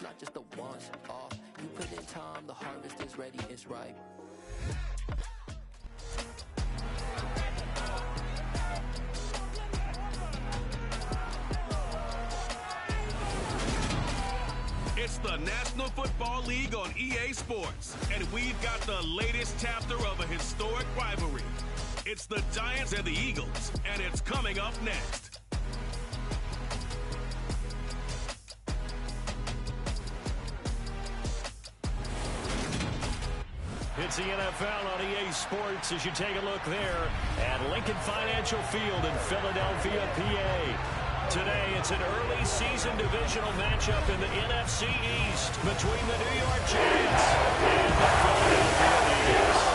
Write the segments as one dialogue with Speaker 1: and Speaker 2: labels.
Speaker 1: not just a once off. You put in time, the harvest is ready, it's ripe.
Speaker 2: It's the National Football League on EA Sports, and we've got the latest chapter of a historic rivalry. It's the Giants and the Eagles, and it's coming up next.
Speaker 3: It's the NFL on EA Sports as you take a look there at Lincoln Financial Field in Philadelphia, PA. Today, it's an early season divisional matchup in the NFC East between the New York Giants and the Philadelphia Eagles.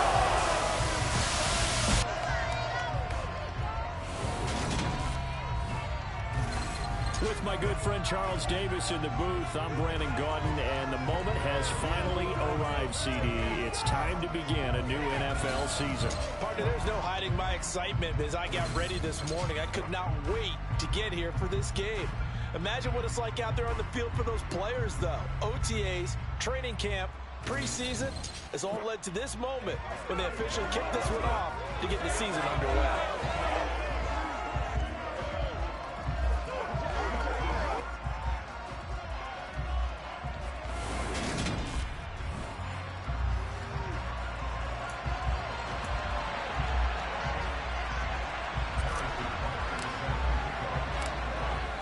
Speaker 3: With my good friend Charles Davis in the booth, I'm Brandon Gaudin, and the moment has finally arrived, CD. It's time to begin a new NFL season.
Speaker 4: Partner, there's no hiding my excitement as I got ready this morning. I could not wait to get here for this game. Imagine what it's like out there on the field for those players, though. OTAs, training camp, preseason has all led to this moment when they officially kick this one off to get the season underway.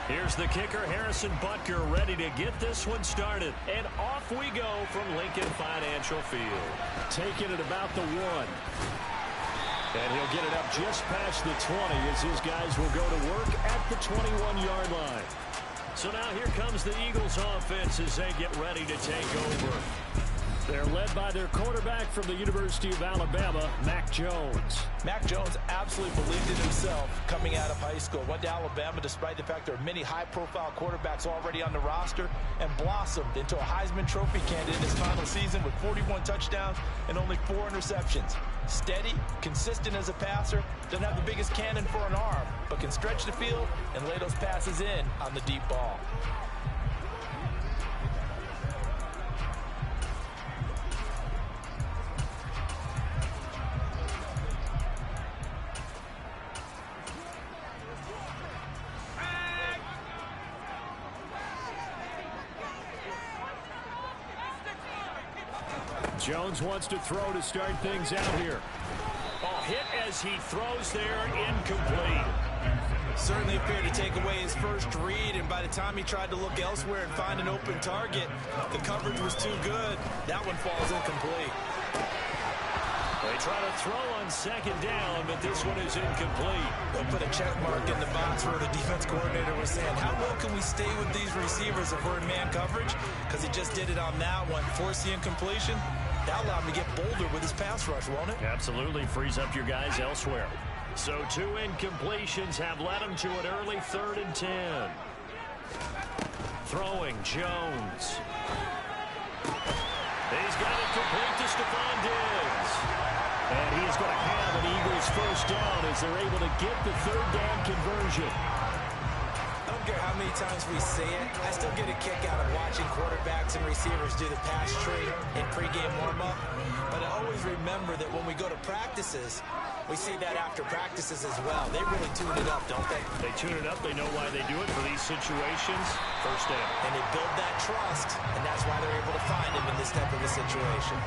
Speaker 3: Here's the kicker, Harrison Butker, ready to get this one started. And off we go from Lincoln Financial Field. Taking it about the 1. And he'll get it up just past the 20 as his guys will go to work at the 21-yard line. So now here comes the Eagles offense as they get ready to take over. They're led by their quarterback from the University of Alabama, Mac Jones.
Speaker 4: Mac Jones absolutely believed in himself coming out of high school. Went to Alabama despite the fact there are many high-profile quarterbacks already on the roster and blossomed into a Heisman Trophy candidate in his final season with 41 touchdowns and only 4 interceptions. Steady, consistent as a passer, doesn't have the biggest cannon for an arm, but can stretch the field and lay those passes in on the deep ball.
Speaker 3: Jones wants to throw to start things out here. Oh, hit as he throws there, incomplete.
Speaker 4: Certainly appeared to take away his first read, and by the time he tried to look elsewhere and find an open target, the coverage was too good. That one falls incomplete.
Speaker 3: They try to throw on second down, but this one is incomplete.
Speaker 4: They'll put a check mark in the box where the defense coordinator was saying, how well can we stay with these receivers if we're in man coverage? Because he just did it on that one. Force the incompletion. That allowed him to get bolder with his pass rush, won't it?
Speaker 3: Absolutely. Frees up your guys elsewhere. So 2 incompletions have led him to an early 3rd and 10. Throwing Jones. He's got it complete to Stephon Diggs. And he is going to have an Eagles first down as they're able to get the 3rd down conversion.
Speaker 4: I don't care how many times we say it, I still get a kick out of watching quarterbacks and receivers do the pass tree in pregame warm-up. But I always remember that when we go to practices, we see that after practices as well. They really tune it up, don't they?
Speaker 3: They tune it up. They know why they do it for these situations. First down.
Speaker 4: And they build that trust, and that's why they're able to find him in this type of a situation.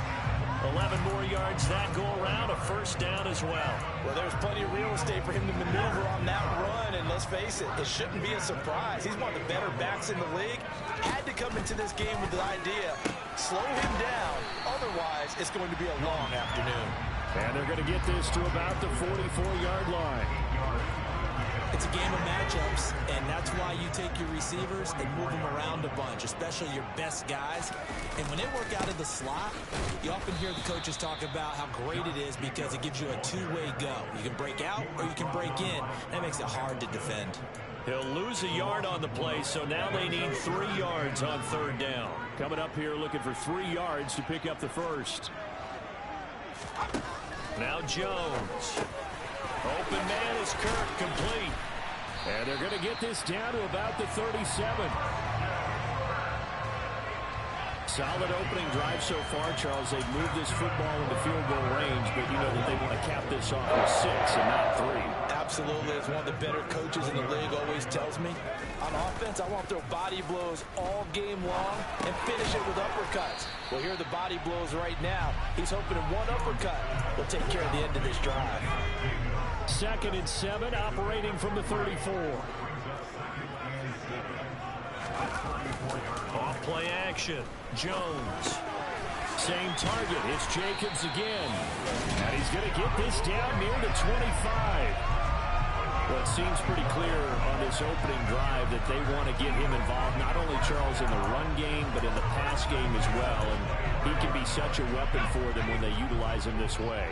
Speaker 3: 11 more yards that go around, a first down as well.
Speaker 4: Well, there's plenty of real estate for him to maneuver on that run, and let's face it, it shouldn't be a surprise. He's one of the better backs in the league. Had to come into this game with the idea, slow him down, otherwise it's going to be a long afternoon.
Speaker 3: And they're going to get this to about the 44-yard line.
Speaker 4: It's a game of matchups, and that's why you take your receivers and move them around a bunch, especially your best guys. And when they work out of the slot, you often hear the coaches talk about how great it is because it gives you a two-way go. You can break out or you can break in. That makes it hard to defend.
Speaker 3: He'll lose a yard on the play, so now they need 3 yards on 3rd down. Coming up here looking for 3 yards to pick up the first. Now Jones. Open man is Kirk, complete. And they're going to get this down to about the 37. Solid opening drive so far, Charles. They've moved this football into field goal range, but you know that they want to cap this off with 6 and not 3.
Speaker 4: Absolutely. As one of the better coaches in the league always tells me, on offense, I want to throw body blows all game long and finish it with uppercuts. Well, here are the body blows right now. He's hoping in one uppercut will take care of the end of this drive.
Speaker 3: 2nd and 7, operating from the 34. Off play action. Jones. Same target. It's Jacobs again. And he's going to get this down near the 25. Well, it seems pretty clear on this opening drive that they want to get him involved, not only, Charles, in the run game, but in the pass game as well. And he can be such a weapon for them when they utilize him this way.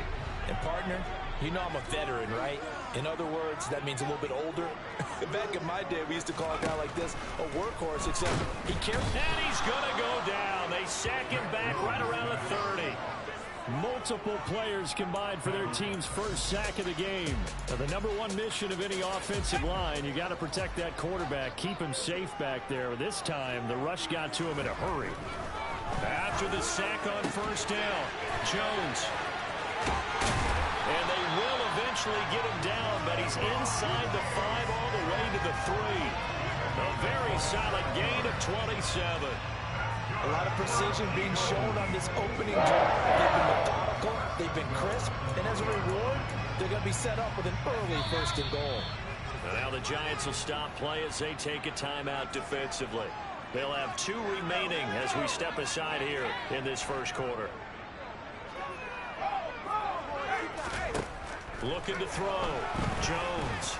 Speaker 4: And, partner, you know I'm a veteran, right? In other words, that means a little bit older. Back in my day, we used to call a guy like this a workhorse, except he carries.
Speaker 3: And he's going to go down. They sack him back right around the 30. Multiple players combined for their team's first sack of the game. Now, the number one mission of any offensive line, you got to protect that quarterback, keep him safe back there. This time, the rush got to him in a hurry. After the sack on first down, Jones. And they will eventually get him down, but he's inside the 5 all the way to the 3. A very solid gain of 27.
Speaker 4: A lot of precision being shown on this opening drive. They've been methodical, they've been crisp, and as a reward, they're going to be set up with an early 1st and goal.
Speaker 3: And now the Giants will stop play as they take a timeout defensively. They'll have 2 remaining as we step aside here in this first quarter. Looking to throw. Jones.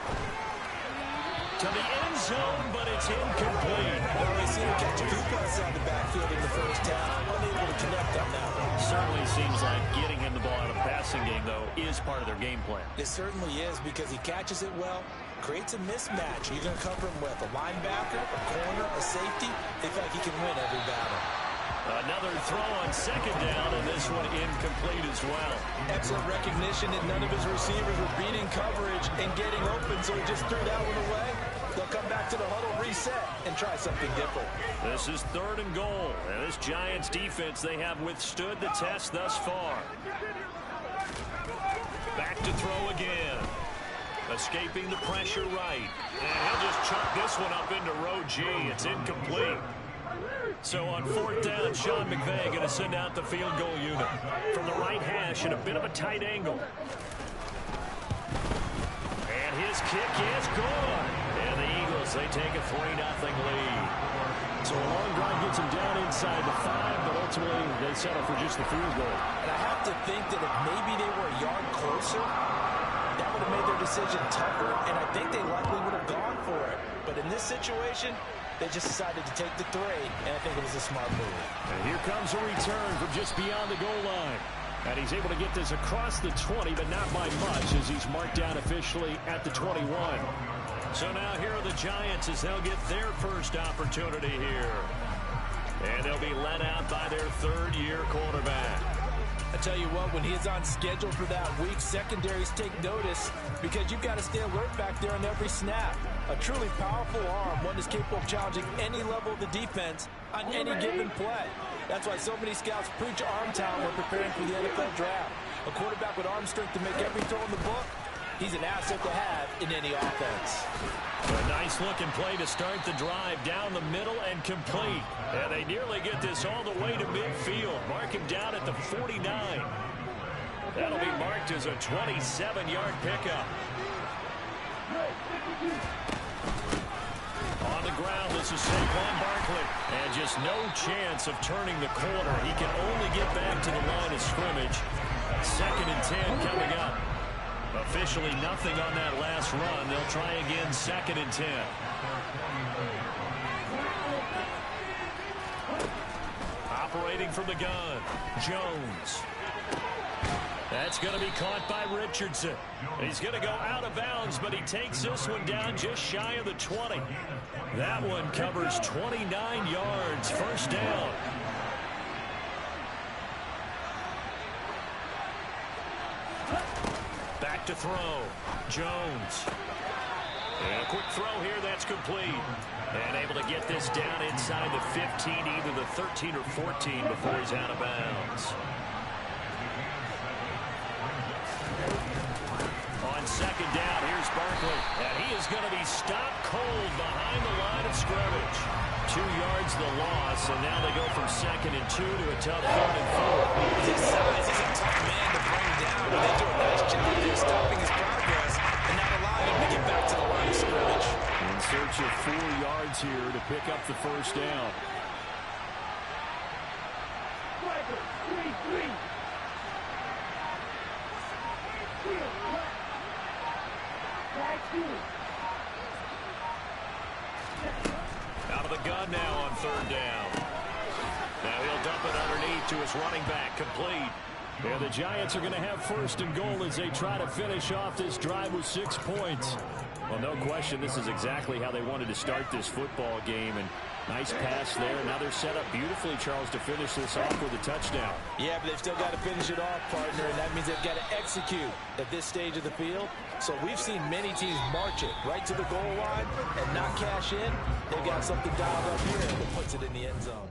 Speaker 3: To the end zone, but it's incomplete.
Speaker 4: Well, they seem to catch a few passes out of the backfield in the first half. Unable to connect on that one.
Speaker 3: Certainly seems like getting him the ball out of the passing game, though, is part of their game plan.
Speaker 4: It certainly is, because he catches it well, creates a mismatch. You're going to cover him with a linebacker, a corner, a safety. They feel like he can win every battle.
Speaker 3: Another throw on 2nd down, and this one incomplete as well.
Speaker 4: Excellent recognition that none of his receivers were beating coverage and getting open, so he just threw that one away. They'll come back to the huddle, reset, and try something different.
Speaker 3: This is 3rd and goal, and this Giants defense, they have withstood the test thus far. Back to throw again. Escaping the pressure right. And he'll just chuck this one up into row G. It's incomplete. So on 4th down, Sean McVay going to send out the field goal unit. From the right hash at a bit of a tight angle. And his kick is good. And the Eagles, they take a 3-0 lead. So a long drive gets them down inside the 5, but ultimately they settle for just the field goal.
Speaker 4: And I have to think that if maybe they were a yard closer, that would have made their decision tougher, and I think they likely would have gone for it. But in this situation, they just decided to take the 3, and I think it was a smart move.
Speaker 3: And here comes a return from just beyond the goal line. And he's able to get this across the 20, but not by much, as he's marked down officially at the 21. So now here are the Giants as they'll get their first opportunity here. And they'll be led out by their 3rd-year quarterback.
Speaker 4: I tell you what, when he's on schedule for that week, secondaries take notice because you've got to stay alert back there on every snap. A truly powerful arm, one that's capable of challenging any level of the defense on any given play. That's why so many scouts preach arm talent when preparing for the NFL draft. A quarterback with arm strength to make every throw in the book, he's an asset to have in any offense.
Speaker 3: A nice-looking play to start the drive down the middle and complete. And they nearly get this all the way to midfield. Mark him down at the 49. That'll be marked as a 27-yard pickup. On the ground, this is Saquon Barkley. And just no chance of turning the corner. He can only get back to the line of scrimmage. 2nd and 10 coming up. Officially nothing on that last run. They'll try again 2nd and 10. Operating from the gun, Jones. That's going to be caught by Richardson. He's going to go out of bounds, but he takes this one down just shy of the 20. That one covers 29 yards. 1st down. Back to throw. Jones. And a quick throw here, that's complete. And able to get this down inside the 15, either the 13 or 14 before he's out of bounds. On second down, here's Barkley. And he is going to be stopped cold behind the line of scrimmage. 2 yards the loss, and now they go from 2nd and 2 to a tough 3rd and 4.
Speaker 4: His size, he's a tough man to bring down, but they do a nice job there stopping his progress and not allowing him to get back to the line of scrimmage.
Speaker 3: In search of 4 yards here to pick up the first down. Out of the gun now on 3rd down. Now he'll dump it underneath to his running back, complete. And the Giants are going to have 1st and goal as they try to finish off this drive with 6 points. Well, no question, this is exactly how they wanted to start this football game. And nice pass there. Now they're set up beautifully, Charles, to finish this off with a touchdown.
Speaker 4: Yeah, but they've still got to finish it off, partner, and that means they've got to execute at this stage of the field. So we've seen many teams march it right to the goal line and not cash in. They've got something dialed up here that puts it in the end zone.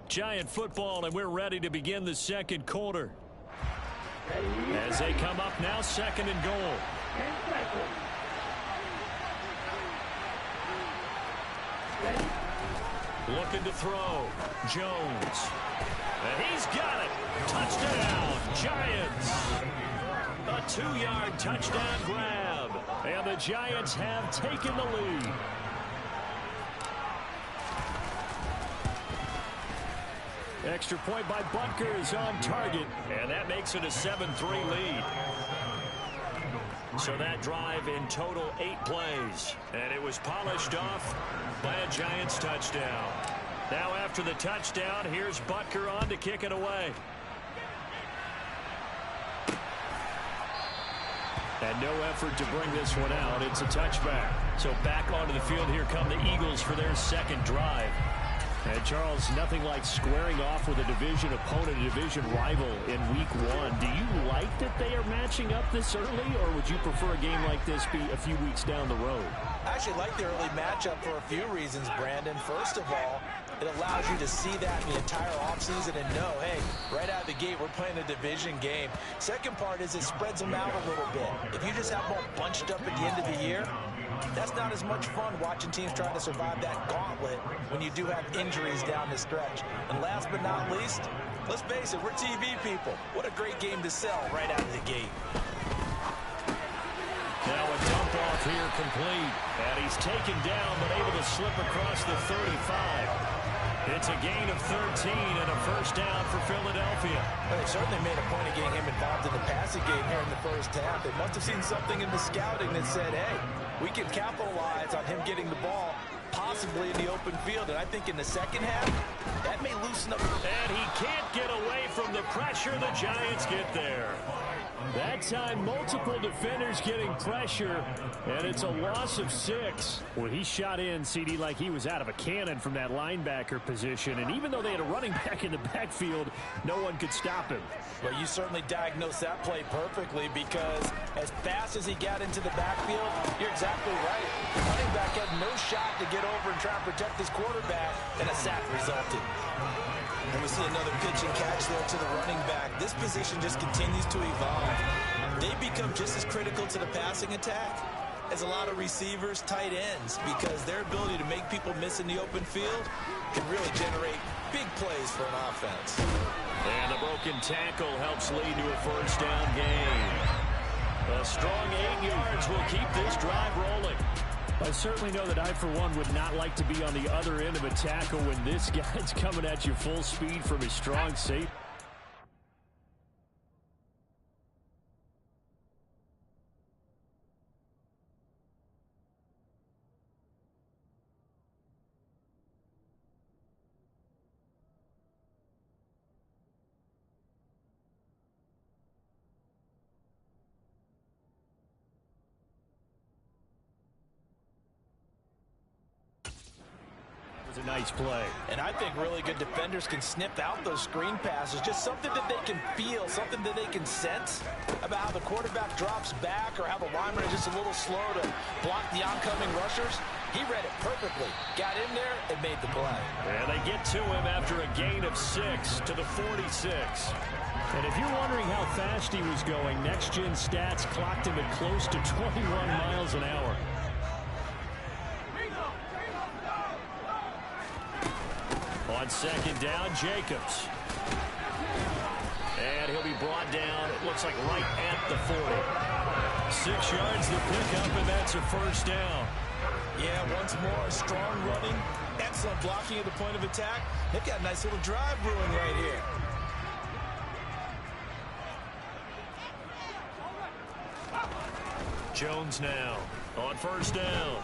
Speaker 3: Giant football, and we're ready to begin the second quarter. As they come up now, 2nd and goal. Looking to throw. Jones. And he's got it. Touchdown, Giants. A 2-yard touchdown grab. And the Giants have taken the lead. Extra point by Butker is on target. And that makes it a 7-3 lead. So that drive in total 8 plays. And it was polished off by a Giants touchdown. Now after the touchdown, here's Butker on to kick it away. And no effort to bring this one out. It's a touchback. So back onto the field, here come the Eagles for their second drive. And Charles, nothing like squaring off with a division opponent, a division rival in week 1. Do you like that they are matching up this early, or would you prefer a game like this be a few weeks down the road?
Speaker 4: I actually like the early matchup for a few reasons, Brandon. First of all, it allows you to see that in the entire offseason and know, hey, right out of the gate, we're playing a division game. Second part is it spreads them out a little bit. If you just have them all bunched up at the end of the year, that's not as much fun watching teams trying to survive that gauntlet when you do have injuries down the stretch. And last but not least, let's face it, we're TV people. What a great game to sell right out of the gate.
Speaker 3: Now a dump off here complete. And he's taken down but able to slip across the 35. It's a gain of 13 and a first down for Philadelphia.
Speaker 4: Well, they certainly made a point of getting him involved in the passing game here in the first half. They must have seen something in the scouting that said, hey, we can capitalize on him getting the ball possibly in the open field. And I think in the second half, that may loosen up.
Speaker 3: And he can't get away from the pressure. The Giants get there. That time, multiple defenders getting pressure, and it's a loss of 6. Well, he shot in, CD, like he was out of a cannon from that linebacker position, and even though they had a running back in the backfield, no one could stop him.
Speaker 4: Well, you certainly diagnosed that play perfectly, because as fast as he got into the backfield, you're exactly right. The running back had no shot to get over and try and protect his quarterback, and a sack resulted. And we see another pitch and catch there to the running back. This position just continues to evolve. They become just as critical to the passing attack as a lot of receivers, tight ends, because their ability to make people miss in the open field can really generate big plays for an offense.
Speaker 3: And the broken tackle helps lead to a first down gain. A strong 8 yards will keep this drive rolling. I certainly know that I, for one, would not like to be on the other end of a tackle when this guy's coming at you full speed from his strong safety. nice play.
Speaker 4: And I think really good defenders can sniff out those screen passes, just something that they can feel, something that they can sense about how the quarterback drops back or how the lineman is just a little slow to block the oncoming rushers. He read it perfectly, got in there, and made the play.
Speaker 3: And they get to him after a gain of 6 to the 46. And if you're wondering how fast he was going, Next Gen Stats clocked him at close to 21 miles an hour. On second down, Jacobs. And he'll be brought down, it looks like right at the 40. 6 yards to pick up, and that's a first down.
Speaker 4: Yeah, once more, strong running, excellent blocking at the point of attack. They've got a nice little drive brewing right here.
Speaker 3: Jones now on first down.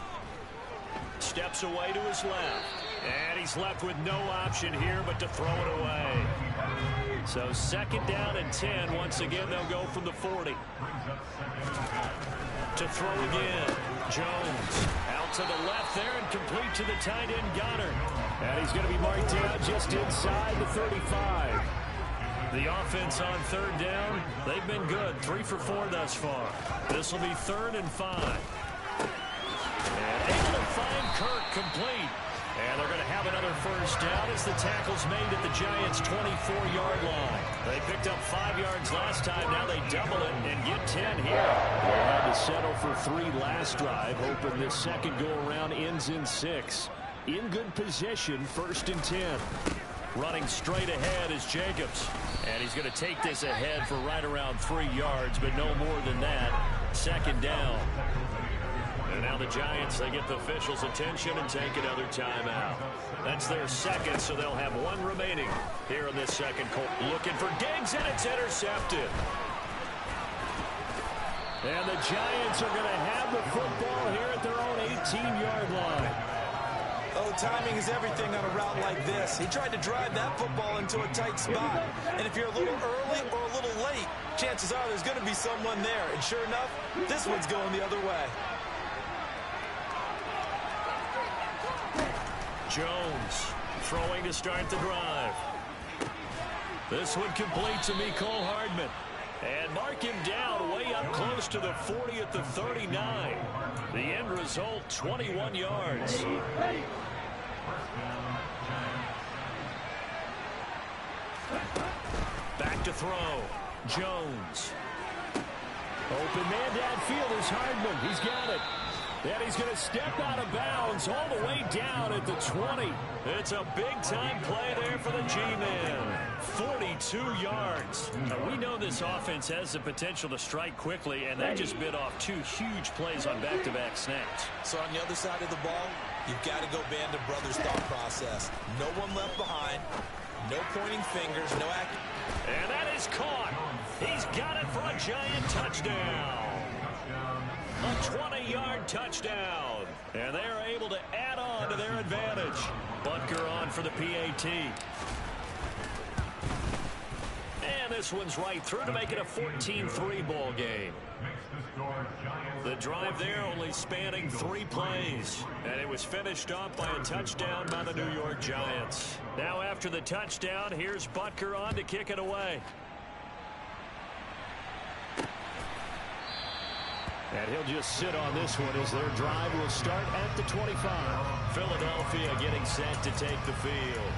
Speaker 3: Steps away to his left. And he's left with no option here but to throw it away. So second down and 10. Once again, they'll go from the 40. To throw again. Jones out to the left there and complete to the tight end Goddard. And he's going to be marked down just inside the 35. The offense on third down, they've been good. 3 for 4 thus far. This will be 3rd and 5. And able to find Kirk complete. And they're going to have another first down as the tackle's made at the Giants' 24-yard line. They picked up 5 yards last time. Now they double it and get 10 here. They had to settle for 3 last drive, hoping this second go-around ends in 6. In good position, 1st and 10. Running straight ahead is Jacobs. And he's going to take this ahead for right around 3 yards, but no more than that. Second down. And now the Giants, they get the officials' attention and take another timeout. That's their second, so they'll have 1 remaining here in this second quarter. Looking for Diggs, and it's intercepted. And the Giants are going to have the football here at their own 18-yard line.
Speaker 4: Oh, timing is everything on a route like this. He tried to drive that football into a tight spot. And if you're a little early or a little late, chances are there's going to be someone there. And sure enough, this one's going the other way.
Speaker 3: Jones throwing to start the drive. This one complete to Mecole Hardman. And mark him down way up close to the 40 at the 39. The end result, 21 yards. Back to throw. Jones. Open man downfield is Hardman. He's got it. And he's going to step out of bounds all the way down at the 20. It's a big-time play there for the G-Men. 42 yards. Now, we know this offense has the potential to strike quickly, and they just bit off 2 huge plays on back-to-back snaps.
Speaker 4: So on the other side of the ball, you've got to go band of brothers thought process. No one left behind. No pointing fingers. No act.
Speaker 3: And that is caught. He's got it for a Giant touchdown. A 20-yard touchdown. And they're able to add on to their advantage. Butker on for the PAT. And this one's right through to make it a 14-3 ball game. The drive there only spanning 3 plays. And it was finished off by a touchdown by the New York Giants. Now after the touchdown, here's Butker on to kick it away. And he'll just sit on this one as their drive will start at the 25. Philadelphia getting set to take the field.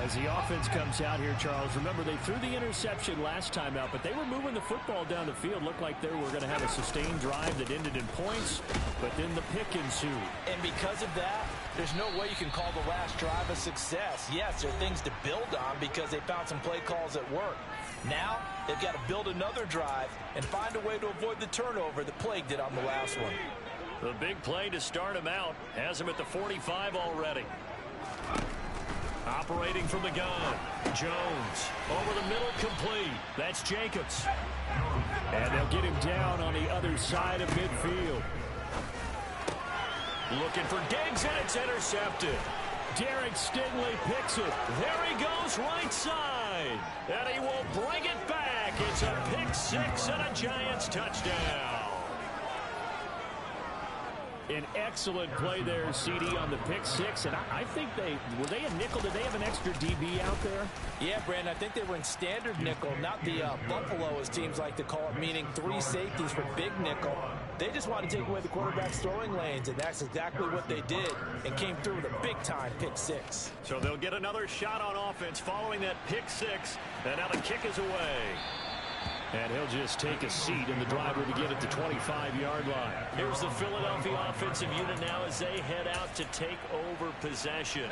Speaker 3: As the offense comes out here, Charles, remember they threw the interception last time out, but they were moving the football down the field. Looked like they were going to have a sustained drive that ended in points, but then the pick ensued.
Speaker 4: And because of that, there's no way you can call the last drive a success. Yes, there are things to build on because they found some play calls that work. Now, they've got to build another drive and find a way to avoid the turnover that plagued it on the last one.
Speaker 3: The big play to start him out has him at the 45 already. Operating from the gun. Jones over the middle, complete. That's Jacobs. And they'll get him down on the other side of midfield. Looking for Diggs, and it's intercepted. Derek Stingley picks it. There he goes, right side. And he will bring it back. It's a pick 6 and a Giants touchdown. An excellent play there, CD, on the pick six. And I think were they a nickel? Did they have an extra DB out there?
Speaker 4: Yeah, Brandon, I think they were in standard nickel, not the Buffalo, as teams like to call it, meaning 3 safeties for big nickel. They just wanted to take away the quarterback's throwing lanes, and that's exactly what they did, and came through with a big-time pick six.
Speaker 3: So they'll get another shot on offense following that pick six, and now the kick is away. And he'll just take a seat in the driver to get at the 25-yard line. Here's the Philadelphia offensive unit now as they head out to take over possession.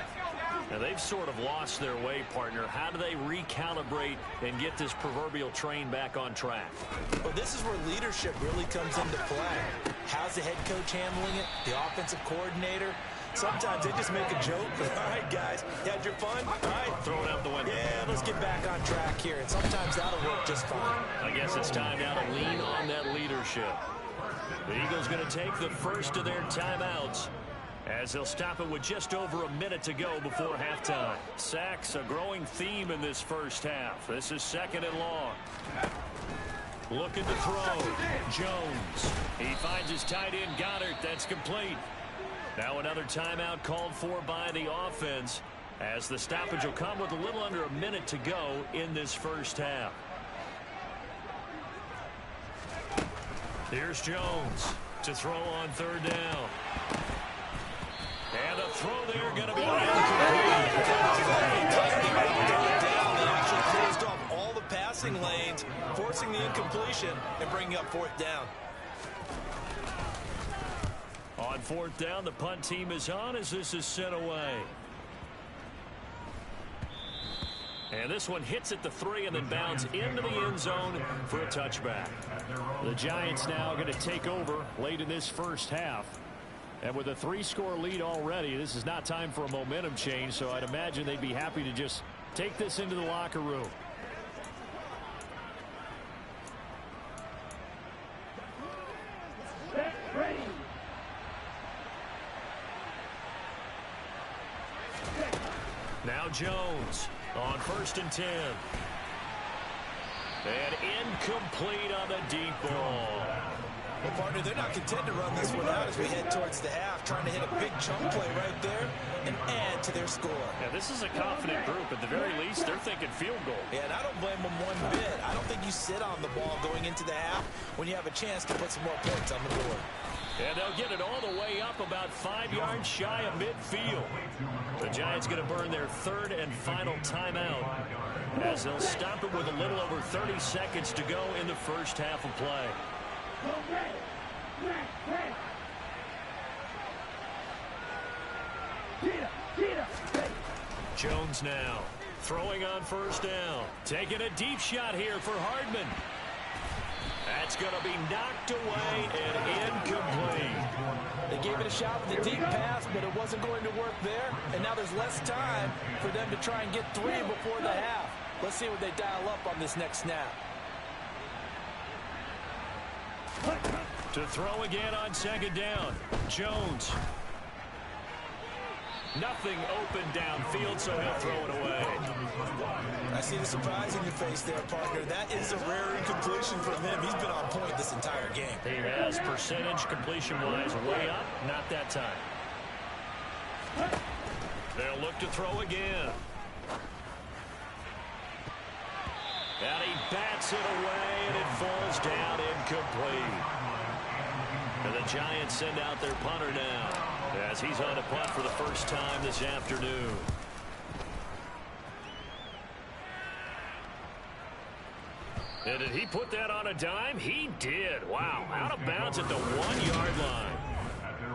Speaker 3: Now, they've sort of lost their way, partner. How do they recalibrate and get this proverbial train back on track?
Speaker 4: Well, this is where leadership really comes into play. How's the head coach handling it? The offensive coordinator? Sometimes they just make a joke. All right, guys, you had your fun? All right.
Speaker 3: Throw it out the window.
Speaker 4: Yeah, let's get back on track here. And sometimes that'll work just fine.
Speaker 3: I guess it's time now to lean on that leadership. The Eagles going to take the first of their timeouts as they'll stop it with just over a minute to go before halftime. Sacks, a growing theme in this first half. This is 2nd and long. Looking to throw. Jones. He finds his tight end, Goddard. That's complete. Now another timeout called for by the offense as the stoppage will come with a little under a minute to go in this first half. Here's Jones to throw on 3rd down. And the throw there going to be incomplete.
Speaker 4: They actually closed off all the passing lanes, forcing the incompletion and bringing up 4th down.
Speaker 3: On 4th down, the punt team is on as this is sent away. And this one hits at the 3 and then bounds into the end zone for a touchback. The Giants now going to take over late in this first half. And with a 3-score lead already, this is not time for a momentum change, so I'd imagine they'd be happy to just take this into the locker room. Now Jones on 1st and 10. And incomplete on the deep ball.
Speaker 4: Well, partner, they're not content to run this one out as we head towards the half, trying to hit a big chunk play right there and add to their score.
Speaker 3: Yeah, this is a confident group. At the very least, they're thinking field goal.
Speaker 4: Yeah, and I don't blame them one bit. I don't think you sit on the ball going into the half when you have a chance to put some more points on the board.
Speaker 3: And they'll get it all the way up about 5 yards shy of midfield. The Giants going to burn their 3rd and final timeout as they'll stop it with a little over 30 seconds to go in the first half of play. Jones now throwing on 1st down. Taking a deep shot here for Hardman. That's going to be knocked away and incomplete.
Speaker 4: They gave it a shot with a deep pass, but it wasn't going to work there. And now there's less time for them to try and get 3 before the half. Let's see what they dial up on this next snap.
Speaker 3: To throw again on 2nd down. Jones. Nothing open downfield, so he'll throw it away.
Speaker 4: I see the surprise in your face there, partner. That is a rare incompletion from him. He's been on point this entire game.
Speaker 3: He has, percentage completion-wise way up, not that time. They'll look to throw again. And he bats it away, and it falls down incomplete. And the Giants send out their punter now as he's on a punt for the first time this afternoon. And did he put that on a dime? He did. Wow. Out of bounds at the 1-yard line.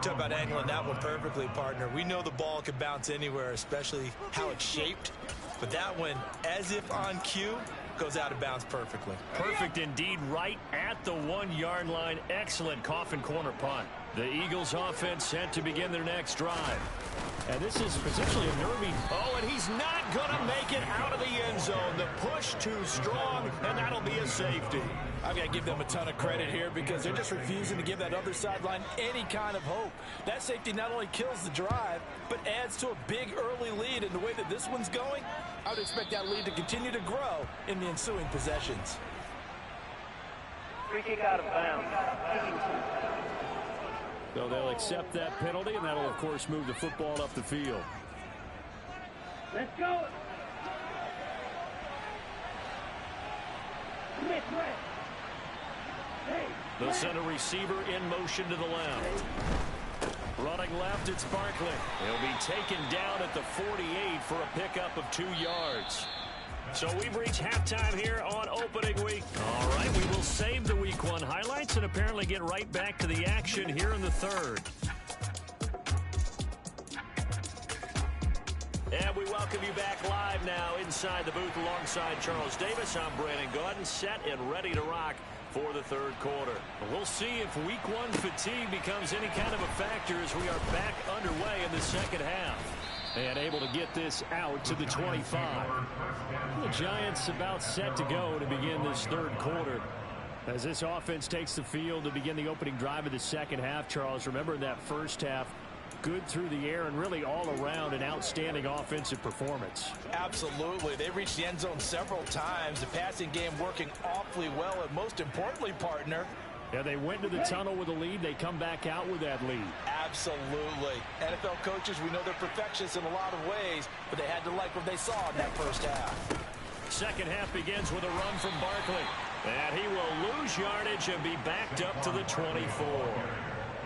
Speaker 4: Talk about angling that one perfectly, partner. We know the ball can bounce anywhere, especially how it's shaped. But that one, as if on cue, goes out of bounds perfectly.
Speaker 3: Perfect indeed, right at the 1-yard line. Excellent coffin corner punt. The Eagles offense set to begin their next drive. And this is potentially a nervy. Oh, and he's not going to make it out of the end zone. The push too strong, and that'll be a safety.
Speaker 4: I've got to give them a ton of credit here because they're just refusing to give that other sideline any kind of hope. That safety not only kills the drive, but adds to a big early lead. And the way that this one's going, I would expect that lead to continue to grow in the ensuing possessions.
Speaker 5: Free kick out of bounds.
Speaker 3: So they'll accept that penalty, and that'll, of course, move the football up the field.
Speaker 5: Let's go.
Speaker 3: The center receiver in motion to the left. Running left, it's Barkley. He'll be taken down at the 48 for a pickup of 2 yards. So we've reached halftime here on opening week. All right, we will save the week 1 highlights and apparently get right back to the action here in the third. And we welcome you back live now inside the booth alongside Charles Davis. I'm Brandon Gaudin, set and ready to rock for the third quarter. We'll see if week 1 fatigue becomes any kind of a factor as we are back underway in the second half. And able to get this out to the 25. The Giants about set to go to begin this third quarter. As this offense takes the field to begin the opening drive of the second half, Charles, remember in that first half, good through the air and really all around an outstanding offensive performance.
Speaker 4: Absolutely. They reached the end zone several times. The passing game working awfully well, and most importantly, partner,
Speaker 3: yeah, they went to the tunnel with a lead. They come back out with that lead.
Speaker 4: Absolutely. NFL coaches, we know they're perfectionists in a lot of ways, but they had to like what they saw in that first half.
Speaker 3: Second half begins with a run from Barkley. And he will lose yardage and be backed up to the 24.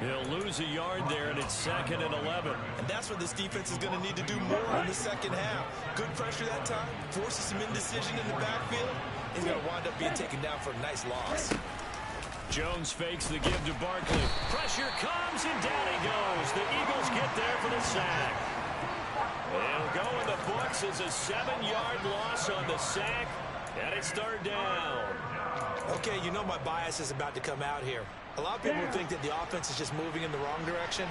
Speaker 3: He'll lose a yard there, and it's 2nd and 11.
Speaker 6: And that's what this defense is going to need to do more in the second half. Good pressure that time, forces some indecision in the backfield. He's going to wind up being taken down for a nice loss.
Speaker 3: Jones fakes the give to Barkley. Pressure comes, and down he goes. The Eagles get there for the sack. It'll go in the books as a 7-yard loss on the sack, and it's third down.
Speaker 6: Okay, you know my bias is about to come out here. A lot of people think that the offense is just moving in the wrong direction.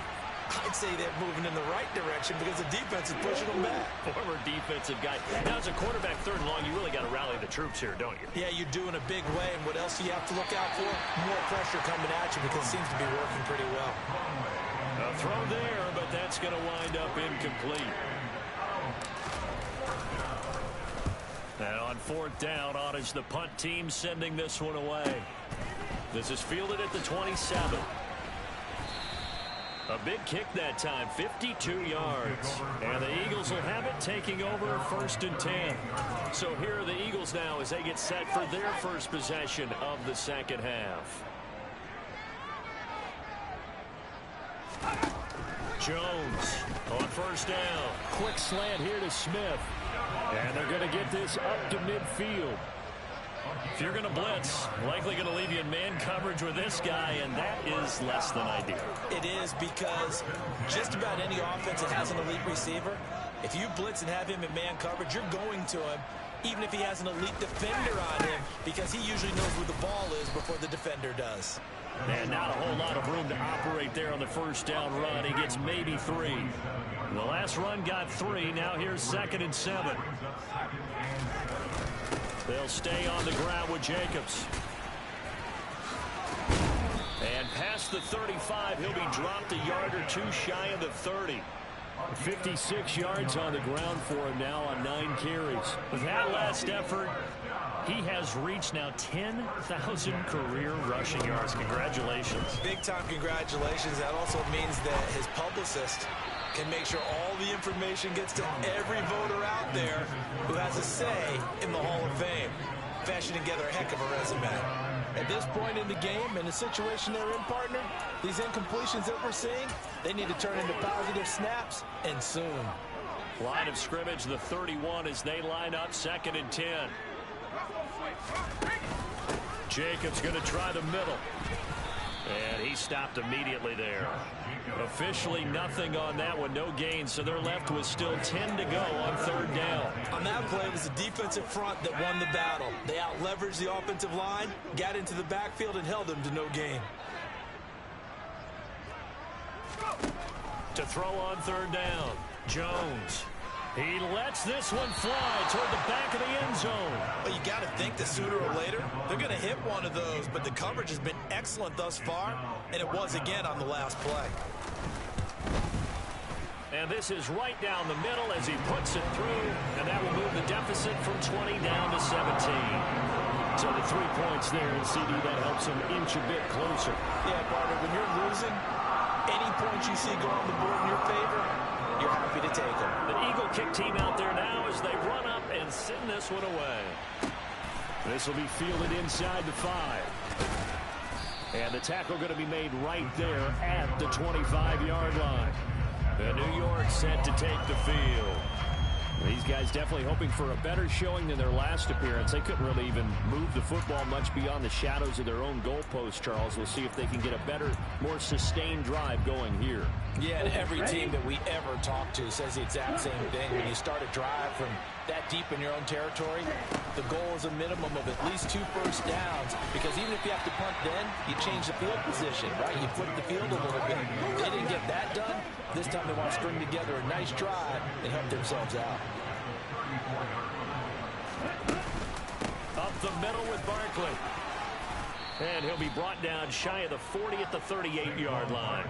Speaker 6: I'd say they're moving in the right direction because the defense is pushing them back.
Speaker 3: Former defensive guy. Now, as a quarterback, 3rd and long, you really got to rally the troops here, don't you?
Speaker 6: Yeah, you do in a big way. And what else do you have to look out for? More pressure coming at you because it seems to be working pretty well.
Speaker 3: A throw there, but that's going to wind up incomplete. And on 4th down, on is the punt team sending this one away. This is fielded at the 27. A big kick that time, 52 yards. And the Eagles will have it taking over 1st and 10. So here are the Eagles now as they get set for their first possession of the second half. Jones on 1st down. Quick slant here to Smith. And they're going to get this up to midfield. If you're going to blitz, likely going to leave you in man coverage with this guy, and that is less than ideal.
Speaker 6: It is because just about any offense that has an elite receiver, if you blitz and have him in man coverage, you're going to him, even if he has an elite defender on him, because he usually knows where the ball is before the defender does.
Speaker 3: And not a whole lot of room to operate there on the 1st down run. He gets maybe 3. The last run got 3. Now here's 2nd and 7. They'll stay on the ground with Jacobs. And past the 35, he'll be dropped a yard or 2 shy of the 30. 56 yards on the ground for him now on 9 carries. With that last effort, he has reached now 10,000 career rushing yards. Congratulations.
Speaker 6: Big-time congratulations. That also means that his publicist can make sure all the information gets to every voter out there who has a say in the Hall of Fame. Fashioning together a heck of a resume. At this point in the game, in the situation they're in, partner, these incompletions that we're seeing, they need to turn into positive snaps, and soon.
Speaker 3: Line of scrimmage, the 31 as they line up 2nd and 10. Jacobs going to try the middle. And he stopped immediately there. Officially nothing on that one, no gain, so they're left with still 10 to go on 3rd down.
Speaker 6: On that play, it was the defensive front that won the battle. They out-leveraged the offensive line, got into the backfield, and held them to no gain.
Speaker 3: To throw on 3rd down, Jones. He lets this one fly toward the back of the end zone.
Speaker 6: Well, you got to think that sooner or later, they're going to hit one of those, but the coverage has been excellent thus far, and it was again on the last play.
Speaker 3: And this is right down the middle as he puts it through, and that will move the deficit from 20 down to 17. So the 3 points there, and CD, that helps him inch a bit closer.
Speaker 6: Yeah, partner, when you're losing,
Speaker 4: Any points you see go on the board in your favor, you're happy to take them.
Speaker 3: The Eagle kick team out there now as they run up and send this one away. This will be fielded inside the 5. And the tackle going to be made right there at the 25-yard line. The New York set to take the field. These guys definitely hoping for a better showing than their last appearance. They couldn't really even move the football much beyond the shadows of their own goalpost, Charles. We'll see if they can get a better, more sustained drive going here.
Speaker 4: Yeah, and every team that we ever talk to says the exact same thing. When you start a drive from that deep in your own territory, the goal is a minimum of at least 2 first downs, because even if you have to punt then, you change the field position, right? You flip the field a little bit. They didn't get that done. This time they want to string together a nice drive and help themselves out.
Speaker 3: Up the middle with Barkley. And he'll be brought down shy of the 40 at the 38-yard line.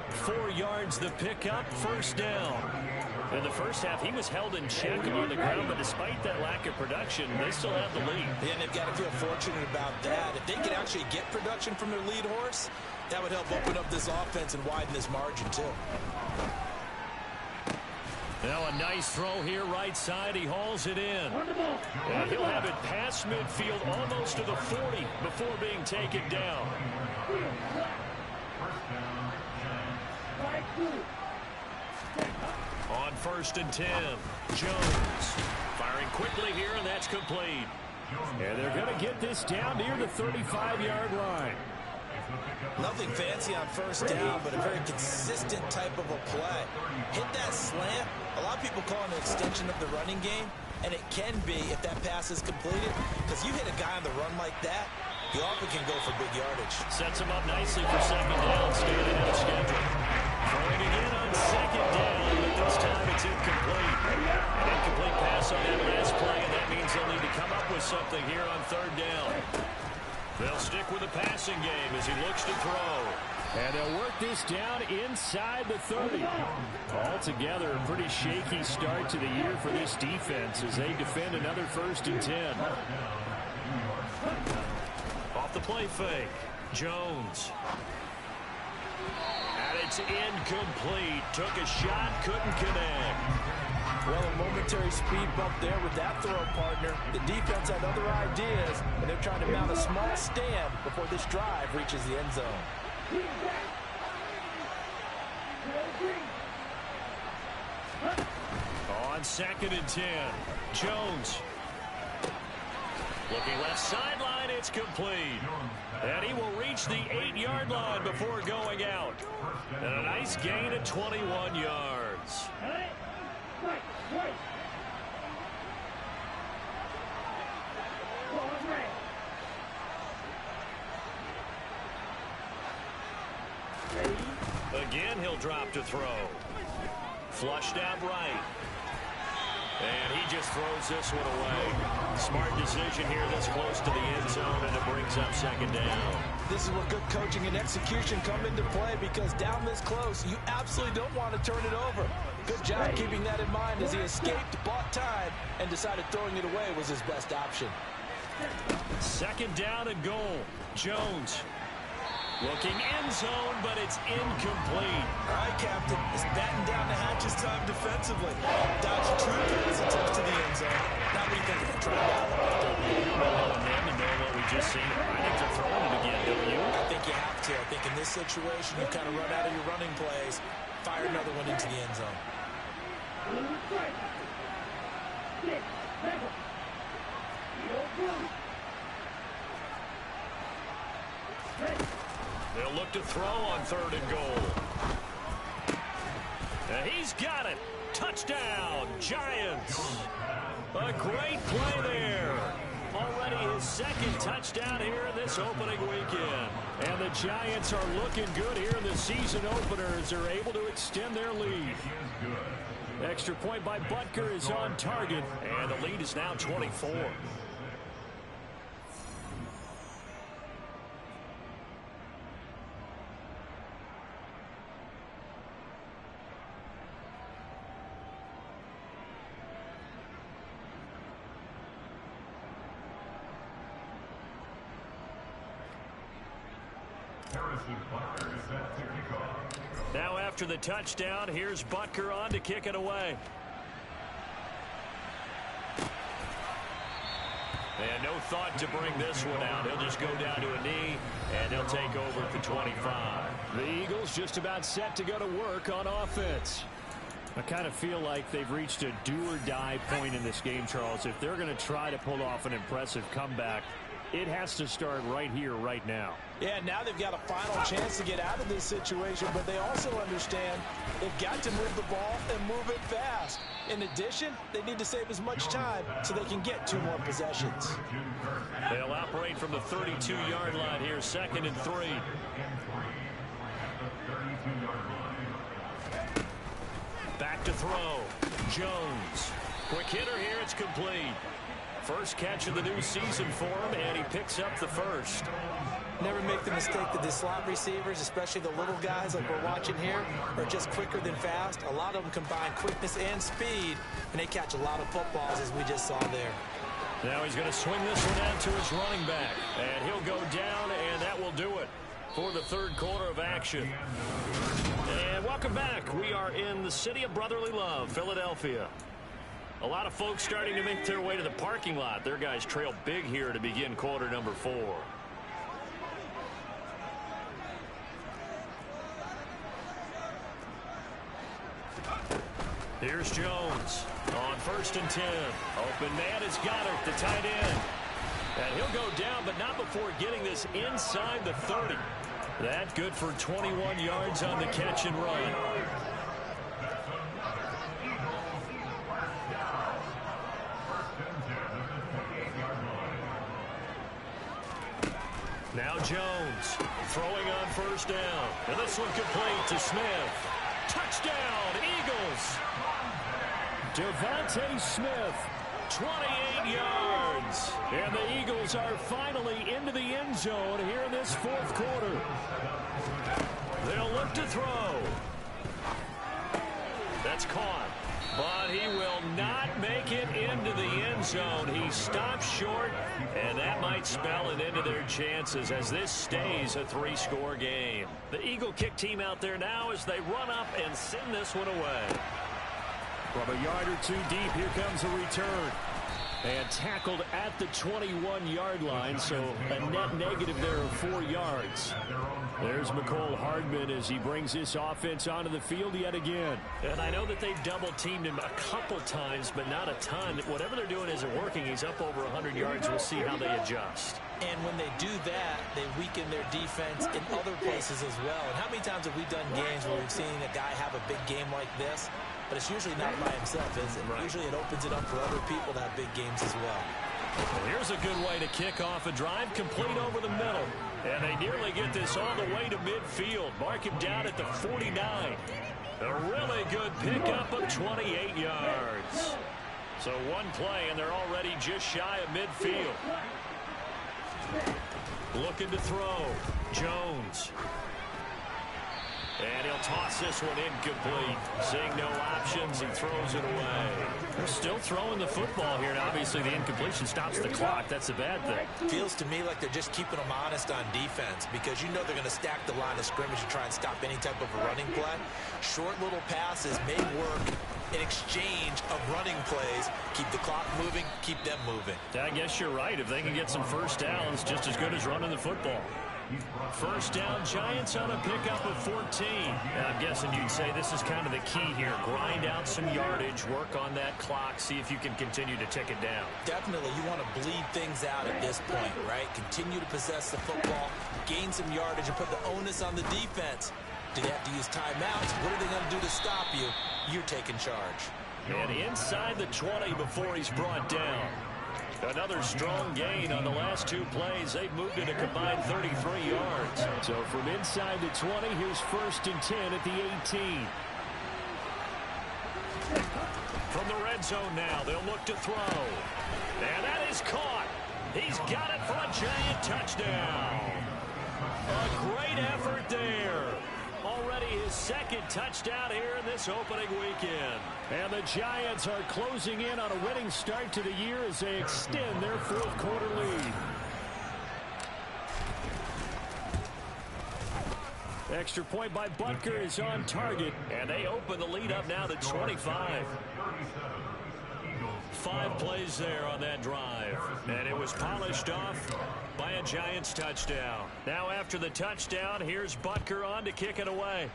Speaker 3: 4 yards the pickup, first down. In the first half, he was held in check on the ground, but despite that lack of production, they still have the lead.
Speaker 4: Yeah, and they've got to feel fortunate about that. If they could actually get production from their lead horse, that would help open up this offense and widen this margin, too.
Speaker 3: Now a nice throw here right side. He hauls it in. And he'll have it past midfield almost to the 40 before being taken down. On 1st and 10, Jones firing quickly here, and that's complete. And they're going to get this down near the 35-yard line.
Speaker 4: Nothing fancy on first down, but a very consistent type of a play. Hit that slant. A lot of people call it an extension of the running game, and it can be if that pass is completed, because you hit a guy on the run like that, you often can go for big yardage.
Speaker 3: Sets him up nicely for 2nd down, staying ahead of schedule. Throwing again on 2nd down, but this time it's incomplete. An incomplete pass on that last play, and that means they'll need to come up with something here on 3rd down. They'll stick with the passing game as he looks to throw. And they'll work this down inside the 30. Altogether, a pretty shaky start to the year for this defense as they defend another 1st and 10. Off the play fake, Jones. And it's incomplete. Took a shot, couldn't connect.
Speaker 4: Well, a momentary speed bump there with that throw partner. The defense had other ideas, and they're trying to mount a small stand before this drive reaches the end zone.
Speaker 3: On 2nd and 10, Jones. Looking left sideline, it's complete. And he will reach the 8-yard line before going out. And a nice gain of 21 yards. Again, he'll drop to throw. Flushed out right. And he just throws this one away. Smart decision here this close to the end zone, and it brings up 2nd down.
Speaker 4: This is where good coaching and execution come into play, because down this close, you absolutely don't want to turn it over. Good job keeping that in mind as he escaped, bought time, and decided throwing it away was his best option.
Speaker 3: 2nd down and goal. Jones looking end zone, but it's incomplete.
Speaker 4: All right, Captain. It's batten down the hatches time defensively. Dodge 2 pass attempts to the end zone. Now what do you think of the try down?
Speaker 3: Well, and then to know what we just seen, I think they're throwing it again, don't you?
Speaker 4: I think you have to. I think in this situation, you kind of run out of your running plays, fire another one into the end zone.
Speaker 3: They'll look to throw on 3rd and goal. And he's got it. Touchdown, Giants. A great play there. Already his 2nd touchdown here in this opening weekend. And the Giants are looking good here in the season opener as they're able to extend their lead. Extra point by Butker is on target, and the lead is now 24.
Speaker 7: Harrison Butker is set to kick off.
Speaker 3: Now after the touchdown, here's Butker on to kick it away. And no thought to bring this one out. He'll just go down to a knee, and he'll take over at the 25.
Speaker 7: The Eagles just about set to go to work on offense. I kind of feel like they've reached a do-or-die point in this game, Charles. If they're going to try to pull off an impressive comeback, it has to start right here, right now.
Speaker 4: Yeah, now they've got a final chance to get out of this situation, but they also understand they've got to move the ball and move it fast. In addition, they need to save as much time so they can get 2 more possessions.
Speaker 3: They'll operate from the 32-yard line here, 2nd and 3. Back to throw. Jones. Quick hitter here. It's complete. First catch of the new season for him, and he picks up the first.
Speaker 4: Never make the mistake that the slot receivers, especially the little guys like we're watching here, are just quicker than fast. A lot of them combine quickness and speed, and they catch a lot of footballs, as we just saw there.
Speaker 3: Now he's going to swing this one out to his running back, and he'll go down, and that will do it for the 3rd quarter of action. And welcome back. We are in the city of brotherly love, Philadelphia. A lot of folks starting to make their way to the parking lot. Their guys trail big here to begin quarter number 4. Here's Jones on 1st and 10. Open man has got it, the tight end. And he'll go down, but not before getting this inside the 30. That good for 21 yards on the catch and run. Now Jones throwing on 1st down. And this one complete to Smith. Touchdown, Eagles.
Speaker 7: Devontae Smith,
Speaker 3: 28 yards.
Speaker 7: and the Eagles are finally into the end zone here in this 4th quarter.
Speaker 3: They'll look to throw. That's caught, but he will not make it into the end zone. He stops short, and that might spell an end to their chances as this stays a 3-score game. The Eagle kick team out there now as they run up and send this one away.
Speaker 7: From a yard or 2 deep, here comes a return. And tackled at the 21-yard line, so a net negative there of 4 yards. There's McCole Hardman as he brings this offense onto the field yet again.
Speaker 3: And I know that they've double-teamed him a couple times, but not a ton. Whatever they're doing isn't working. He's up over 100 yards. We'll see how they adjust.
Speaker 4: And when they do that, they weaken their defense in other places as well. And how many times have we done games where we've seen a guy have a big game like this? But it's usually not by himself, is it? Right. Usually it opens it up for other people to have big games as well.
Speaker 3: And here's a good way to kick off a drive, complete over the middle. And they nearly get this all the way to midfield. Mark him down at the 49. A really good pickup of 28 yards. So one play, and they're already just shy of midfield. Looking to throw. Jones. And he'll toss this one incomplete. Seeing no options, he throws it away. They're still throwing the football here, and obviously the incompletion stops the clock. That's a bad thing.
Speaker 4: Feels to me like they're just keeping them honest on defense because you know they're going to stack the line of scrimmage to try and stop any type of a running play. Short little passes may work in exchange of running plays. Keep the clock moving, keep them moving.
Speaker 3: I guess you're right. If they can get some first downs, just as good as running the football. First down, Giants on a pickup of 14. And I'm guessing you'd say this is kind of the key here. Grind out some yardage, work on that clock, see if you can continue to tick it down.
Speaker 4: Definitely, you want to bleed things out at this point, right? Continue to possess the football, gain some yardage, and put the onus on the defense. Do they have to use timeouts? What are they going to do to stop you? You're taking charge.
Speaker 3: And inside the 20 before he's brought down. Another strong gain on the last 2 plays. They've moved it a combined 33 yards.
Speaker 7: So from inside the 20, here's 1st and 10 at the 18.
Speaker 3: From the red zone now, they'll look to throw. And that is caught. He's got it for a giant touchdown. A great effort there. Already his 2nd touchdown here in this opening weekend.
Speaker 7: And the Giants are closing in on a winning start to the year as they extend their 4th quarter lead.
Speaker 3: Extra point by Butker is on target, and they open the lead up now to 25. 5 plays there on that drive, and it was polished off by a Giants touchdown. Now after the touchdown, here's Butker on to kick it away.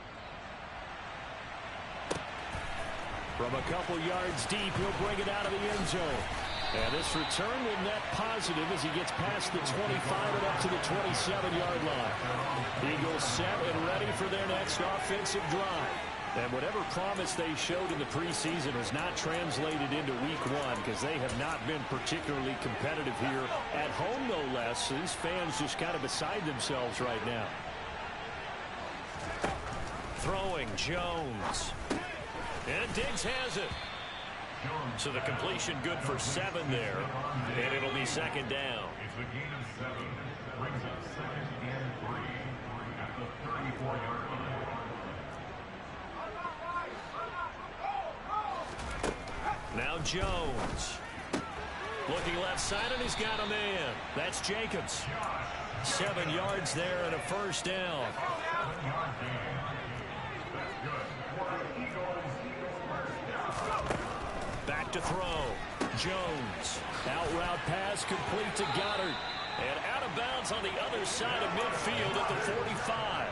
Speaker 3: From a couple yards deep, he'll bring it out of the end zone. And this return will net positive as he gets past the 25 and up to the 27-yard line. Eagles set and ready for their next offensive drive. And whatever promise they showed in the preseason has not translated into week 1 because they have not been particularly competitive here. At home, no less. These fans just kind of beside themselves right now. Throwing Jones. And Diggs has it. So the completion good for 7 there. And it'll be second down.
Speaker 8: It's a gain of 7. Brings up 2nd and 3 at the 34-yard line.
Speaker 3: Now Jones. Looking left side, and he's got a man. That's Jacobs. 7 yards there and a first down. Back to throw. Jones. Out route pass complete to Goddard. And out of bounds on the other side of midfield at the 45.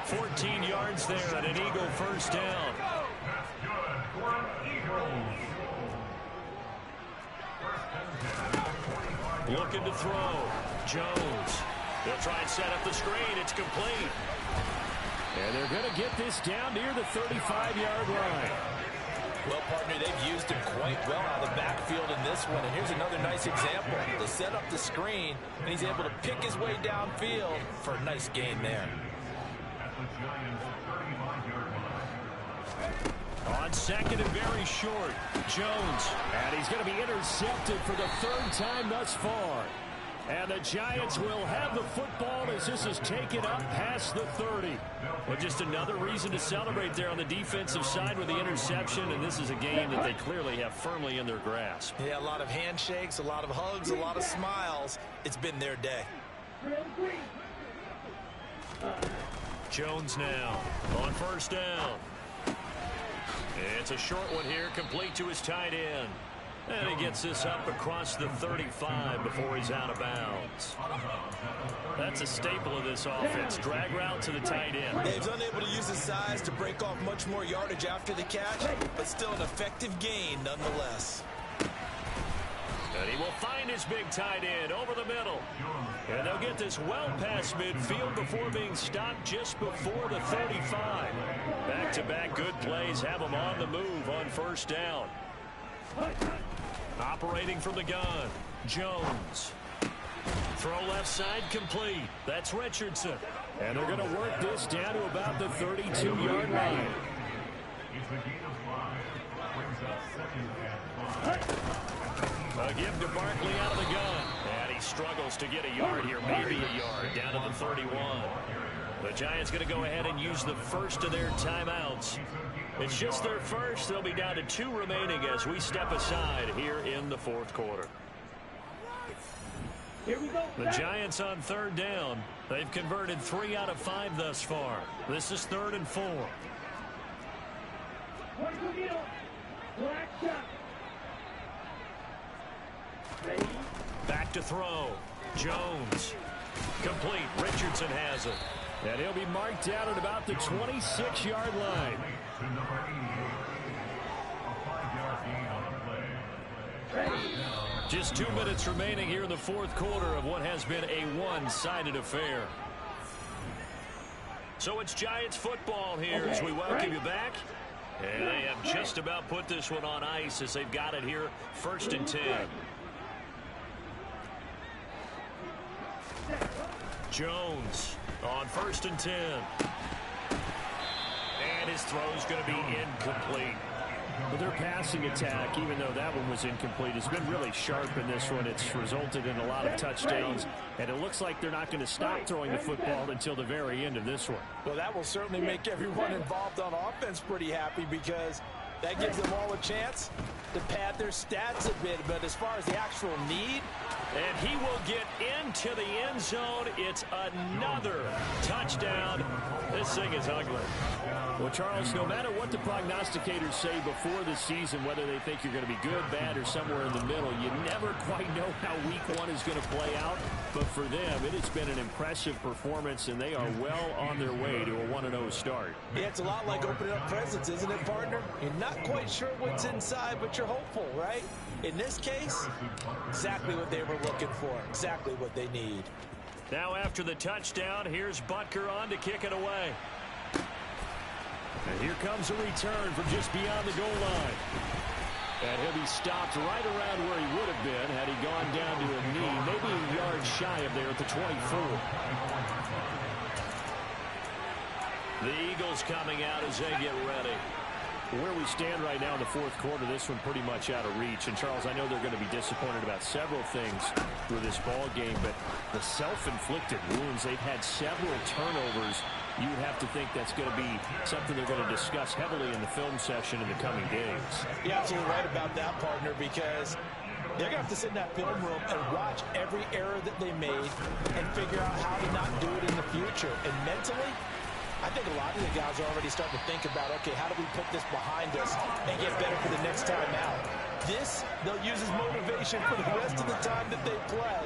Speaker 3: 14 yards there and an Eagle first down. Looking to throw. Jones. They'll try and set up the screen. It's complete. And they're going to get this down near the 35-yard line.
Speaker 4: Well, partner, they've used him quite well out of the backfield in this one. And here's another nice example. They set up the screen, and he's able to pick his way downfield for a nice gain there.
Speaker 3: On second and very short, Jones. And he's going to be intercepted for the 3rd time thus far. And the Giants will have the football as this is taken up past the 30. Well, just another reason to celebrate there on the defensive side with the interception. And this is a game that they clearly have firmly in their grasp.
Speaker 4: Yeah, a lot of handshakes, a lot of hugs, a lot of smiles. It's been their day.
Speaker 3: Jones now on first down. It's a short one here, complete to his tight end. And he gets this up across the 35 before he's out of bounds. That's a staple of this offense. Drag route to the tight end.
Speaker 4: He's unable to use his size to break off much more yardage after the catch, but still an effective gain nonetheless.
Speaker 3: And he will find his big tight end over the middle. And they'll get this well past midfield before being stopped just before the 35. Back-to-back good plays have him on the move on first down. Operating from the gun, Jones. Throw left side complete. That's Richardson. And they're going to work this down to about the 32-yard line. A give to Barkley out of the gun. And he struggles to get a yard here, maybe a yard, down to the 31. The Giants going to go ahead and use the first of their timeouts. It's just their first. They'll be down to 2 remaining as we step aside here in the 4th quarter.
Speaker 5: Here we go.
Speaker 3: The Giants on 3rd down. They've converted 3 out of 5 thus far. This is 3rd and 4.
Speaker 5: Black shot.
Speaker 3: Back to throw. Jones. Complete. Richardson has it. And he'll be marked down at about the 26-yard line. Just 2 minutes remaining here in the 4th quarter of what has been a one-sided affair. So it's Giants football here as we welcome you back. And they have just about put this one on ice as they've got it here 1st and 10. Jones on 1st and 10. And his throw's going to be incomplete.
Speaker 7: Well, their passing attack, even though that one was incomplete, has been really sharp in this one. It's resulted in a lot of touchdowns, and it looks like they're not going to stop throwing the football until the very end of this one.
Speaker 4: Well, that will certainly make everyone involved on offense pretty happy because that gives them all a chance to pad their stats a bit. But as far as the actual need,
Speaker 3: And he will get into the end zone. It's another touchdown. This thing is ugly.
Speaker 7: Well, Charles, no matter what the prognosticators say before the season, whether they think you're going to be good, bad, or somewhere in the middle, you never quite know how week one is going to play out. But for them, it has been an impressive performance, and they are well on their way to a 1-0 start.
Speaker 4: Yeah, it's a lot like opening up presents, isn't it, partner? You're not quite sure what's inside, but you're hopeful, right? In this case, exactly what they were looking for, exactly what they need.
Speaker 3: Now after the touchdown, here's Butker on to kick it away. And here comes a return from just beyond the goal line. And he'll be stopped right around where he would have been had he gone down to a knee, maybe a yard shy of there at the 24. The Eagles coming out as they get ready. Where we stand right now in the fourth quarter, this one pretty much out of reach. And, Charles, I know they're going to be disappointed about several things with this ball game, but the self-inflicted wounds, they've had several turnovers. You would have to think that's going to be something they're going to discuss heavily in the film session in the coming days.
Speaker 4: You're absolutely right about that, partner, because they're going to have to sit in that film room and watch every error that they made and figure out how to not do it in the future. And mentally, I think a lot of the guys are already starting to think about, okay, how do we put this behind us and get better for the next time out? This, they'll use as motivation for the rest of the time that they play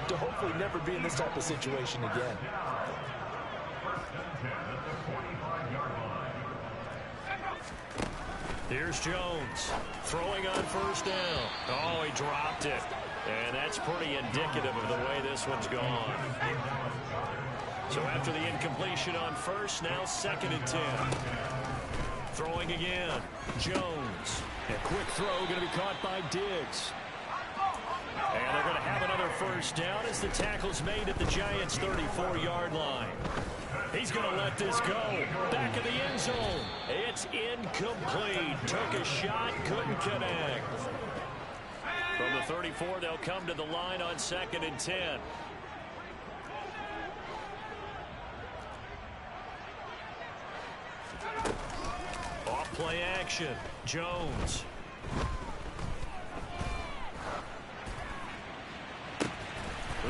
Speaker 4: to hopefully never be in this type of situation again.
Speaker 3: Here's Jones throwing on first down. Oh, he dropped it. And that's pretty indicative of the way this one's gone. So after the incompletion on first, now 2nd and 10. Throwing again. Jones. A quick throw going to be caught by Diggs. And they're going to have another first down as the tackle's made at the Giants' 34-yard line. He's going to let this go. Back of the end zone. It's incomplete. Took a shot, couldn't connect. From the 34, they'll come to the line on 2nd and 10. Off play action. Jones.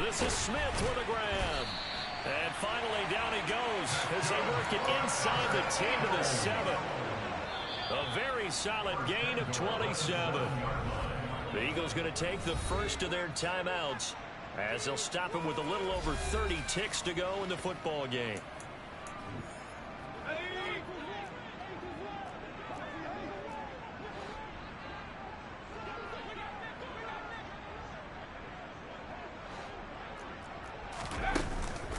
Speaker 3: This is Smith with a grab. And finally down he goes as they work it inside the 10 to the 7. A very solid gain of 27. The Eagles going to take the first of their timeouts as they'll stop him with a little over 30 ticks to go in the football game.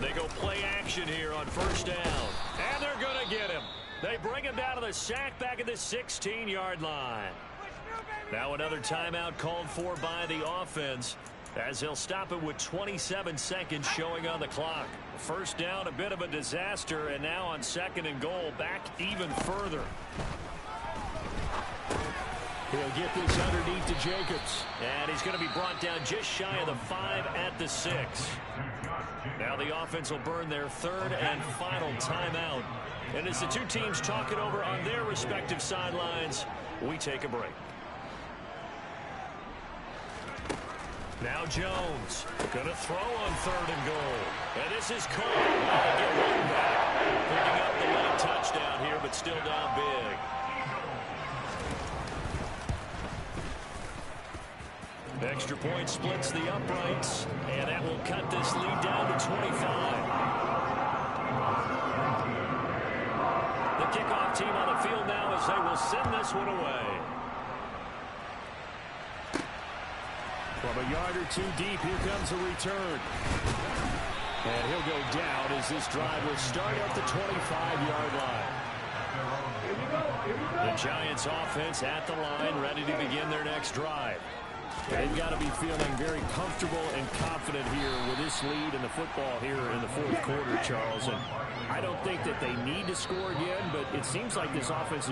Speaker 3: They go play action here on first down. And they're going to get him. They bring him down to the sack back at the 16-yard line. Now another timeout called for by the offense as they'll stop it with 27 seconds showing on the clock. First down, a bit of a disaster, and now on 2nd and goal, back even further.
Speaker 7: He'll get this underneath to Jacobs.
Speaker 3: And he's going to be brought down just shy of the 5 at the 6. Now the offense will burn their 3rd and final timeout. And as the two teams talk it over on their respective sidelines, we take a break. Now Jones going to throw on 3rd and goal. And this is Cole. Get one back. Picking up the late touchdown here, but still down big. Extra point splits the uprights, and that will cut this lead down to 25. The kickoff team on the field now as they will send this one away.
Speaker 7: From a yard or 2 deep, here comes a return. And he'll go down as this drive will start at the 25-yard line. The Giants offense at the line, ready to begin their next drive. They've got to be feeling very comfortable and confident here with this lead in the football here in the fourth quarter, Charles. And I don't think that they need to score again, but it seems like this offense is